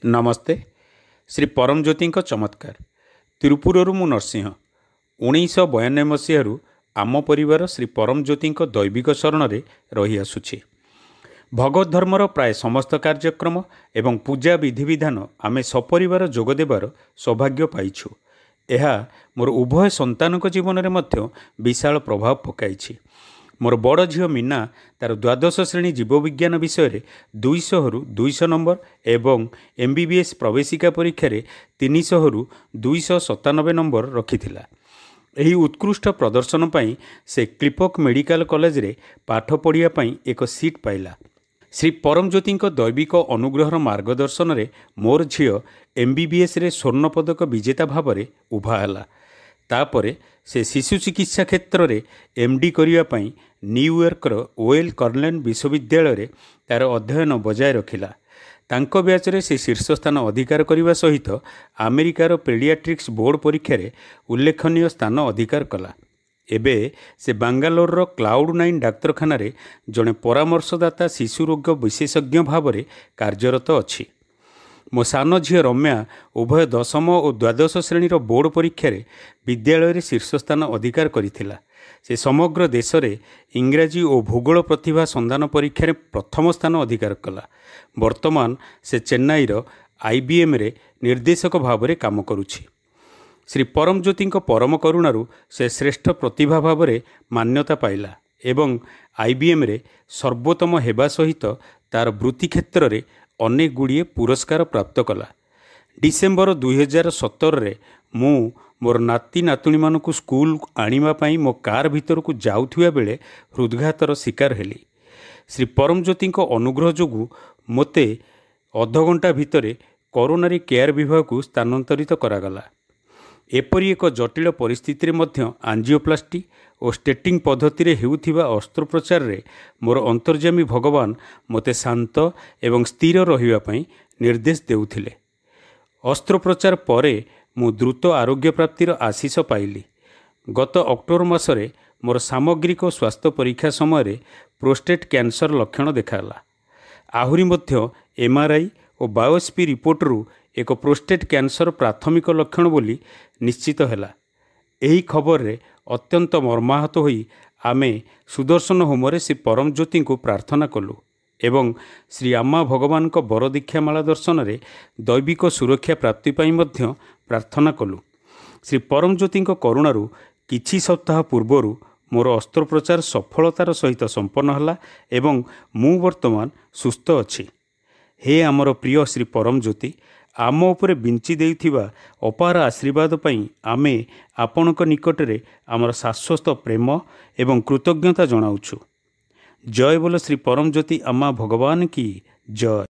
नमस्ते। श्री परमज्योति चमत्कार तिरुपुरु मु नरसिंह 1992 मसीह आम परिवार श्री परमज्योति दैविक शरण में रही आसुछि। भगवत धर्मर प्राय समस्त कार्यक्रम एवं पूजा विधि विधान आमे सपरिवार जोगदेवार सौभाग्य पाइछु। यह मोर उभय संतान जीवन में मध्य विशाल प्रभाव पकाई। मोर बड़ झील मीना तार द्वादश श्रेणी जीवविज्ञान विषय 200 रु 200 नंबर एवं MBBS प्रवेशिका परीक्षा 300 रु 297 नंबर रखिथिला। एही उत्कृष्ट प्रदर्शन पाई से क्लिपक मेडिकल कॉलेज रे पाठ पढ़िया पाई एक सीट पाइला। श्री परमज्योति दैविक अनुग्रहर मार्गदर्शन रे मोर झील MBBS रे स्वर्ण पदक विजेता भाव में उभा है। तापरे से शिशु चिकित्सा क्षेत्र में MD करने न्यूयॉर्कर ओएल कर्नेल विश्वविद्यालय रे तार अध्ययन बजाय रखिला। तांको ब्याच रे से शीर्ष स्थान अधिकार करने सहित अमेरिकार पेडियाट्रिक्स बोर्ड परीक्षा रे उल्लेखनीय स्थान अधिकार कला। एबे से बांगालोर क्लाउड9 डाक्तरखाना रे जड़े परामर्शदाता शिशु रोग विशेषज्ञ भाव में कार्यरत अछि। मो सान झील रम्या उभय दशम और द्वादश श्रेणीर बोर्ड परीक्षा विद्यालय रे शीर्ष स्थान अधिकार करिथिला। से समग्र देश में इंग्राजी और भूगोल प्रतिभा संधान परीक्षा प्रथम स्थान अधिकार कला। वर्तमान से चेन्नईर IBM रे निर्देशक भाव में काम करुछि। श्री परमज्योति परम करुणारू से श्रेष्ठ प्रतिभा भाव में मान्यता पाइला एवं IBM रे सर्वोत्तम हेबा सहित तार वृत्ति क्षेत्र में अनेक गुड़िए पुरस्कार प्राप्त कला। डिसेम्बर 2017 रे मु मोर नाती नातुणी मानकु स्कूल आनिबा पई मो कार भीतर को जाउथिबा बेले हृदघातर शिकार हेली। श्री परमज्योति अनुग्रह जोगु मोते अध घंटा भितर कोरोनारी केयर विभाग को स्थानांतरित करागला। एपरी एक जटिल परिस्थिति मध्य आंजियोप्लास्टी और स्टेटिंग पद्धति रे हेउथिबा अस्त्रोपचार रे मोर अंतर्जामी भगवान मोते शांत एवं स्थिर रहिबा पई निर्देश देउथिले। अस्त्रोपचार परे मु द्रुत आरोग्य प्राप्तिर आशीष पाइली। गत अक्टोबर मासरे मोर सामग्रिक स्वास्थ्य परीक्षा समय प्रोस्टेट कैंसर लक्षण देखाला। आहुरी मध्य MRI और बायोप्सी रिपोर्ट रु एक प्रोस्टेट कैंसर प्राथमिक लक्षण बोली निश्चित हैला। एही खबर रे अत्यंत मर्माहत होई आमे सुदर्शन होम श्री परमज्योति को प्रार्थना कलु एवं श्री आमा भगवान को बर दीक्षामाला दर्शन रे दैविक सुरक्षा प्राप्ति पाई मध्य प्रार्थना कलु। श्री परमज्योति करुणारू किछि सप्ताह पूर्वरु मोर अस्त्रोपचार सफलतार सहित संपन्न हला एवं मु वर्तमान सुस्थ अछि। हे आमर प्रिय श्री परमज्योति, आम उपरे बिंची देइथिबा अपार आशीर्वाद पई आमे आपणक निकटरे आमर शाश्वत प्रेम एवं कृतज्ञता जनाउछु। जय बोलो श्री परमज्योति आमा भगवान की जय।